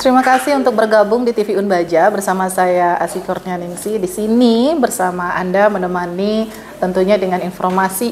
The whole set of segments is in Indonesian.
Terima kasih untuk bergabung di TV Unbaja bersama saya Asy Kurnianingsih. Di sini bersama Anda menemani tentunya dengan informasi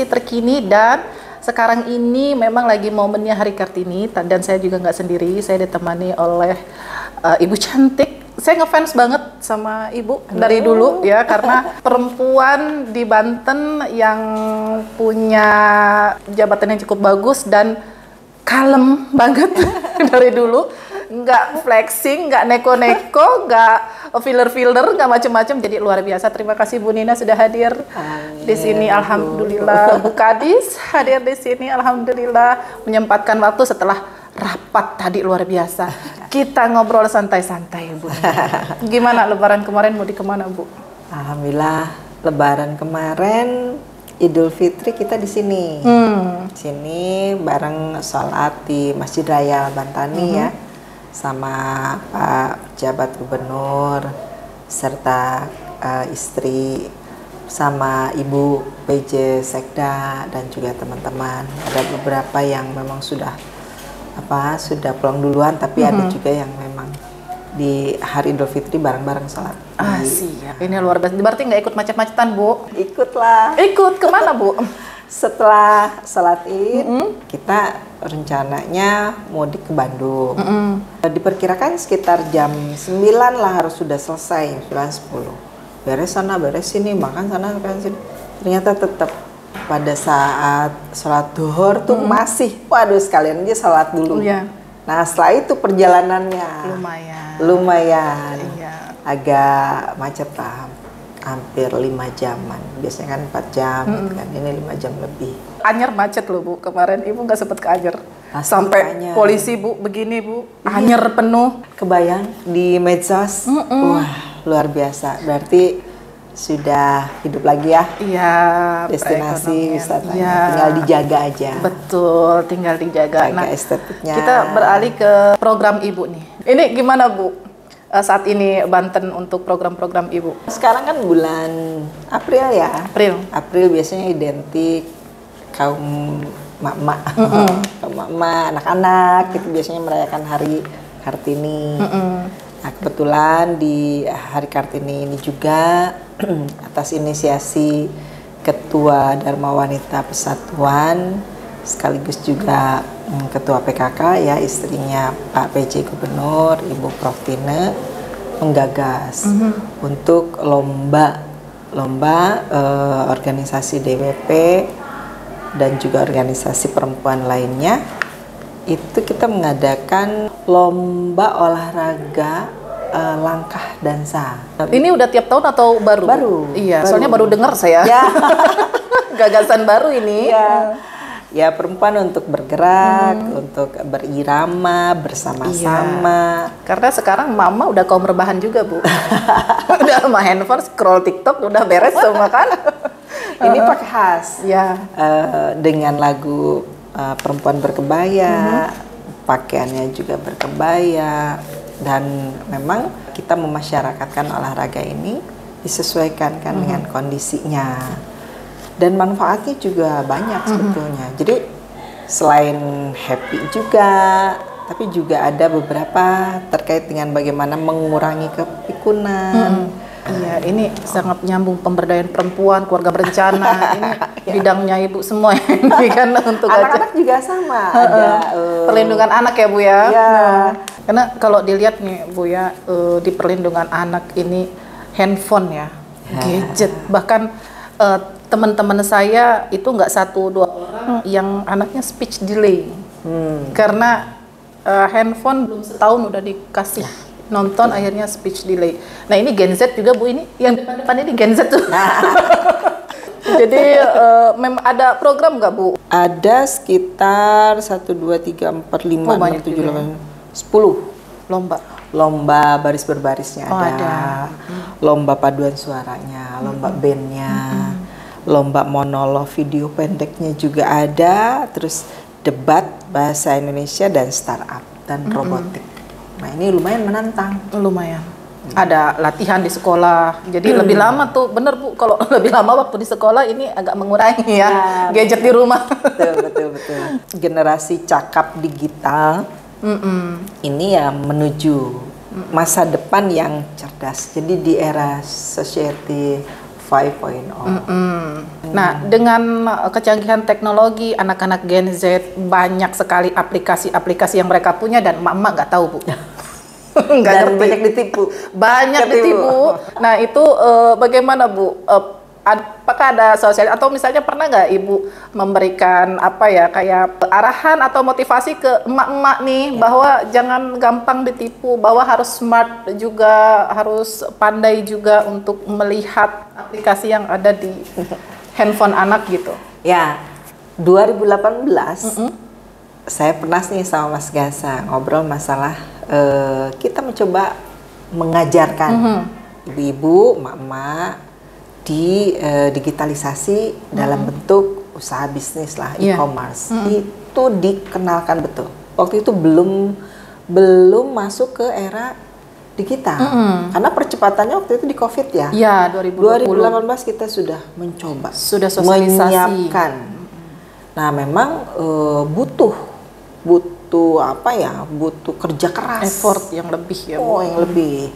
terkini, dan sekarang ini memang lagi momennya Hari Kartini, dan saya juga nggak sendiri, saya ditemani oleh Ibu cantik. Saya ngefans banget sama Ibu dari dulu ya, karena perempuan di Banten yang punya jabatan yang cukup bagus dan kalem banget dari dulu. Nggak flexing, nggak neko-neko, nggak filler-filler, nggak macem-macem. Jadi luar biasa. Terima kasih Bu Nina sudah hadir di sini. Alhamdulillah. Bu Kadis hadir di sini. Alhamdulillah menyempatkan waktu setelah rapat tadi, luar biasa. Kita ngobrol santai-santai, Bu. Gimana Lebaran kemarin, mau di kemana, Bu? Alhamdulillah Lebaran kemarin Idul Fitri kita di sini. Sini bareng sholat di Masjid Raya Bantani ya. Sama Pak Jabat Gubernur serta istri, sama Ibu PJ Sekda dan juga teman-teman. Ada beberapa yang memang sudah pulang duluan, tapi ada juga yang memang di hari Idul Fitri bareng-bareng sholat. Siap. Ini luar biasa. Berarti nggak ikut macet-macetan, Bu? Ikutlah. Ikut kemana, Bu? Setelah sholat Id, kita rencananya mudik ke Bandung. Diperkirakan sekitar jam 9 lah harus sudah selesai, 9:10. Beres sana, beres sini, makan sana, makan sini. Ternyata tetap pada saat sholat duhur tuh masih, waduh sekalian aja sholat dulu. Nah setelah itu perjalanannya lumayan agak macet lah. Hampir 5 jaman, biasanya kan 4 jam, kan ini 5 jam lebih. Anyer macet loh, Bu, kemarin Ibu nggak sempet ke Anyer. Sampai Anyer. Polisi, Bu, begini, Bu, Anyer penuh. Kebayang di medsos, wah luar biasa, berarti sudah hidup lagi ya. Iya, destinasi wisatanya, tinggal dijaga aja. Betul, tinggal dijaga. Nah, estetiknya. Kita beralih ke program Ibu nih. Ini gimana, Bu? Saat ini Banten untuk program-program Ibu? Sekarang kan bulan April ya. April biasanya identik kaum mak-mak, anak-anak gitu biasanya merayakan Hari Kartini. Nah, kebetulan di Hari Kartini ini juga atas inisiasi Ketua Dharma Wanita Persatuan sekaligus juga Ketua PKK ya, istrinya Pak PJ Gubernur, Ibu Prof Tine menggagas untuk lomba organisasi DWP dan juga organisasi perempuan lainnya. Itu kita mengadakan lomba olahraga langkah dansa. Ini udah tiap tahun atau baru? Baru. Iya, soalnya baru dengar saya. Ya. Gagasan baru ini. Ya, perempuan untuk bergerak, untuk berirama bersama-sama. Karena sekarang mama udah kaum rebahan juga, Bu. Udah sama handphone, scroll TikTok, udah beres semua kan. Ini pakai khas. Dengan lagu perempuan berkebaya, pakaiannya juga berkebaya, dan memang kita memasyarakatkan olahraga ini disesuaikan kan dengan kondisinya. Dan manfaatnya juga banyak sebetulnya. Jadi selain happy juga, tapi juga ada beberapa terkait dengan bagaimana mengurangi kepikunan. Iya, ini sangat nyambung pemberdayaan perempuan, keluarga berencana. Ini bidangnya Ibu semua ini kan untuk anak-anak juga sama. Ada perlindungan anak ya, Bu ya. Karena kalau dilihat nih, Bu ya, di perlindungan anak ini handphone ya, gadget, bahkan teman-teman saya itu nggak 1-2 orang yang anaknya speech delay karena handphone belum setahun udah dikasih nonton, akhirnya speech delay. Nah ini Gen Z juga, Bu, ini yang depan-depan ini Gen Z tuh. Jadi memang ada program nggak, Bu? Ada sekitar 1, 2, 3, 4, 5, 6, 7, 8, 10 lomba baris berbarisnya ada. Lomba paduan suaranya, lomba bandnya, lomba monolog video pendeknya juga ada, terus debat bahasa Indonesia dan startup dan robotik. Nah ini lumayan menantang. Lumayan. Ada latihan di sekolah, jadi lebih lama tuh, bener Bu, kalau lebih lama waktu di sekolah ini agak mengurangi ya gadget di rumah. Betul. Generasi cakap digital Ini ya menuju masa depan yang cerdas. Jadi di era society 5.0. Nah, dengan kecanggihan teknologi, anak-anak Gen Z banyak sekali aplikasi-aplikasi yang mereka punya dan emak-emak nggak tahu, Bu. Nggak Dan ngerti. banyak ditipu. Banyak ditipu. Nah, itu bagaimana, Bu? Apakah ada sosial atau misalnya pernah nggak Ibu memberikan apa ya kayak arahan atau motivasi ke emak-emak nih bahwa jangan gampang ditipu, bahwa harus smart juga, harus pandai juga untuk melihat aplikasi yang ada di handphone anak gitu. Ya, 2018 saya pernah nih sama Mas Gasa ngobrol masalah kita mencoba mengajarkan ibu-ibu, emak-emak di digitalisasi dalam bentuk usaha bisnis lah, e-commerce. Itu dikenalkan betul. Waktu itu belum masuk ke era digital. Karena percepatannya waktu itu di Covid ya. Ya, 2018 kita sudah mencoba. Sudah sosialisasi. Menyiapkan. Nah, memang butuh apa ya? Butuh kerja keras. Effort yang lebih ya, Bu. Oh, yang lebih.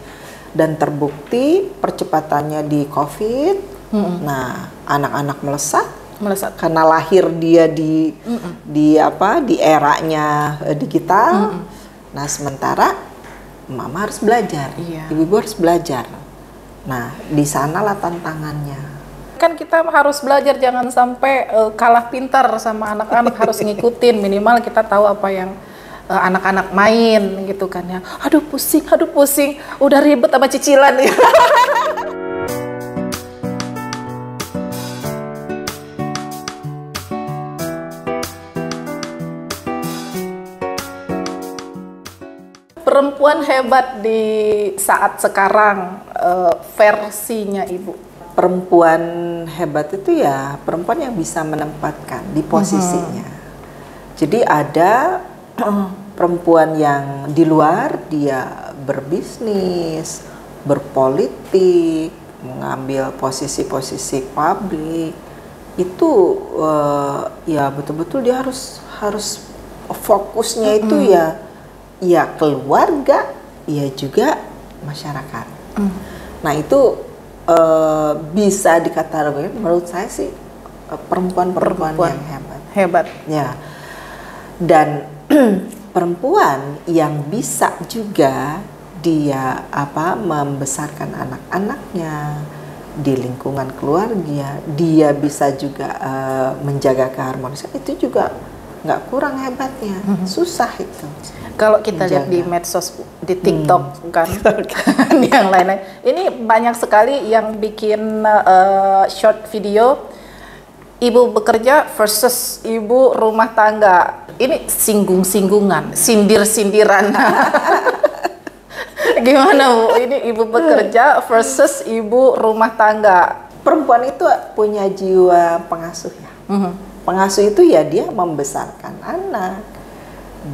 Dan terbukti percepatannya di Covid. Nah, anak-anak melesat karena lahir dia di eranya digital. Nah, sementara mama harus belajar, ibu-ibu harus belajar. Nah, di sanalah tantangannya. Kan kita harus belajar jangan sampai kalah pintar sama anak-anak, harus ngikutin, minimal kita tahu apa yang anak-anak main gitu kan ya. Aduh pusing, udah ribet sama cicilan ya. Perempuan hebat di saat sekarang versinya Ibu. Perempuan hebat itu ya perempuan yang bisa menempatkan di posisinya. Jadi ada perempuan yang di luar dia berbisnis, berpolitik, mengambil posisi-posisi publik, itu ya betul-betul dia harus fokusnya itu ya keluarga, ya juga masyarakat. Nah itu bisa dikatakan menurut saya sih perempuan yang hebat. Ya. Dan perempuan yang bisa juga dia membesarkan anak-anaknya di lingkungan keluarga, dia bisa juga menjaga keharmonisan, itu juga nggak kurang hebatnya. Susah itu. Kalau kita lihat di medsos, di TikTok kan, yang lain-lain, ini banyak sekali yang bikin short video ibu bekerja versus ibu rumah tangga. Ini singgung-singgungan, sindir-sindiran. Gimana Bu? Ini ibu bekerja versus ibu rumah tangga. Perempuan itu punya jiwa pengasuh ya. Pengasuh itu ya dia membesarkan anak.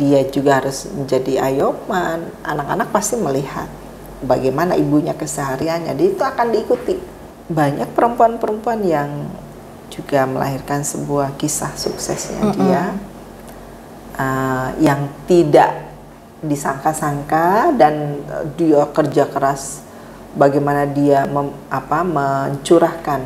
Dia juga harus menjadi ayoman. Anak-anak pasti melihat bagaimana ibunya kesehariannya. Jadi itu akan diikuti. Banyak perempuan-perempuan yang juga melahirkan sebuah kisah suksesnya dia yang tidak disangka-sangka, dan dia kerja keras bagaimana dia mencurahkan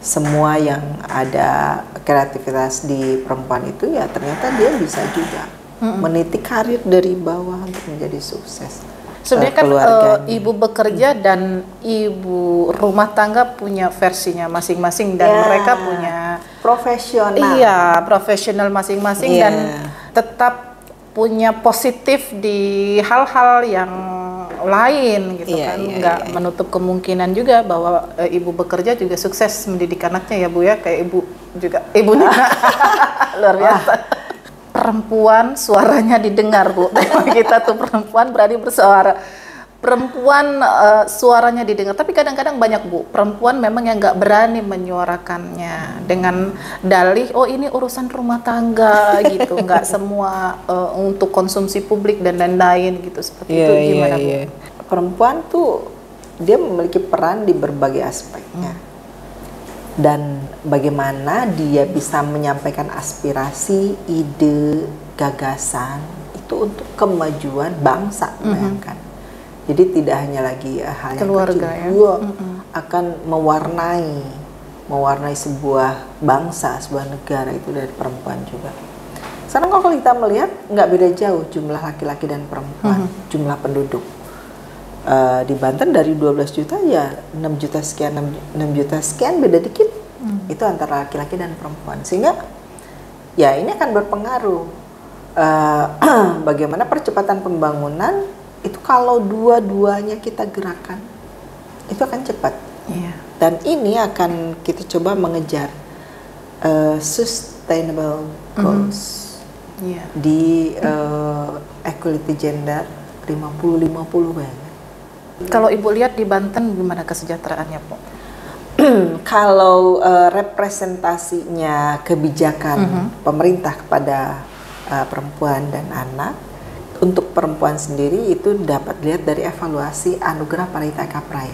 semua yang ada kreativitas di perempuan itu, ya ternyata dia bisa juga meniti karir dari bawah untuk menjadi sukses. Sebenarnya kan ibu bekerja dan ibu rumah tangga punya versinya masing-masing, dan mereka punya profesional. Iya, profesional masing-masing dan tetap punya positif di hal-hal yang lain gitu kan. Nggak menutup kemungkinan juga bahwa ibu bekerja juga sukses mendidik anaknya ya Bu ya, kayak ibu juga, ibu Nina. Luar biasa. Perempuan suaranya didengar Bu. Tema kita tuh perempuan berani bersuara. Perempuan suaranya didengar, tapi kadang-kadang banyak Bu perempuan memang yang nggak berani menyuarakannya dengan dalih oh ini urusan rumah tangga gitu, nggak semua untuk konsumsi publik dan lain-lain gitu, seperti itu. Gimana Bu? Perempuan tuh dia memiliki peran di berbagai aspeknya. Dan bagaimana dia bisa menyampaikan aspirasi, ide, gagasan, itu itu untuk kemajuan bangsa, bayangkan. Jadi tidak hanya lagi hal yang keluarga kecil, ya. akan mewarnai sebuah bangsa, sebuah negara itu dari perempuan juga. Sekarang kalau kita melihat nggak beda jauh jumlah laki-laki dan perempuan, jumlah penduduk. Di Banten dari 12 juta ya 6 juta sekian beda dikit. Itu antara laki-laki dan perempuan. Sehingga ya ini akan berpengaruh bagaimana percepatan pembangunan itu kalau dua-duanya kita gerakan itu akan cepat. Dan ini akan kita coba mengejar sustainable goals di equality gender 50-50 banyak. Kalau Ibu lihat di Banten gimana kesejahteraannya, Bu? Kalau representasinya kebijakan pemerintah kepada perempuan dan anak, untuk perempuan sendiri itu dapat dilihat dari evaluasi Anugerah Parita Kapraya.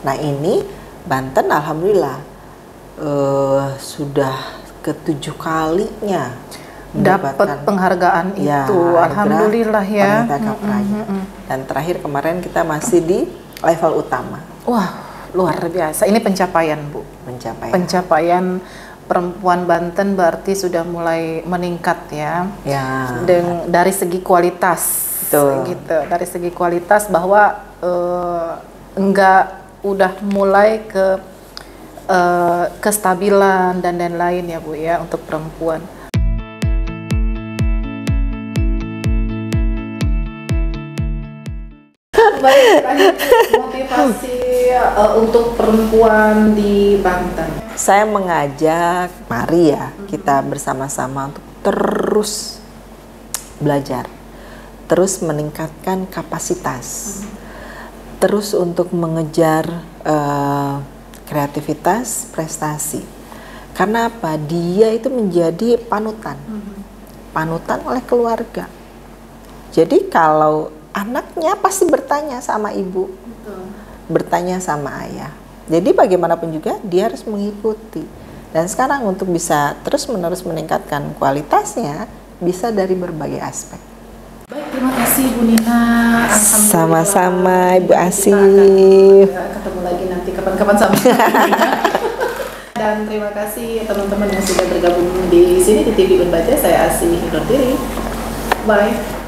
Nah ini Banten alhamdulillah sudah ke-7 kalinya dapat penghargaan ya, itu, alhamdulillah ya. Parita Kapraya. Dan terakhir kemarin kita masih di level utama. Wah, luar biasa. Ini pencapaian, Bu. Pencapaian perempuan Banten berarti sudah mulai meningkat ya. Dari segi kualitas. Betul. Gitu. Dari segi kualitas bahwa udah mulai ke kestabilan dan lain ya, Bu ya, untuk perempuan. Baik, motivasi untuk perempuan di Banten. Saya mengajak, mari ya kita bersama-sama untuk terus belajar, terus meningkatkan kapasitas, terus untuk mengejar kreativitas, prestasi. Karena apa? Dia itu menjadi panutan oleh keluarga. Jadi kalau anaknya pasti bertanya sama ibu, bertanya sama ayah. Jadi bagaimanapun juga dia harus mengikuti. Dan sekarang untuk bisa terus-menerus meningkatkan kualitasnya bisa dari berbagai aspek. Baik, terima kasih Bu Nina. Sama-sama Ibu Asih. Ketemu lagi nanti kapan-kapan sama Bu Nina. Dan terima kasih teman-teman yang sudah bergabung di sini di TV Unbaca. Saya Asih undur diri. Bye.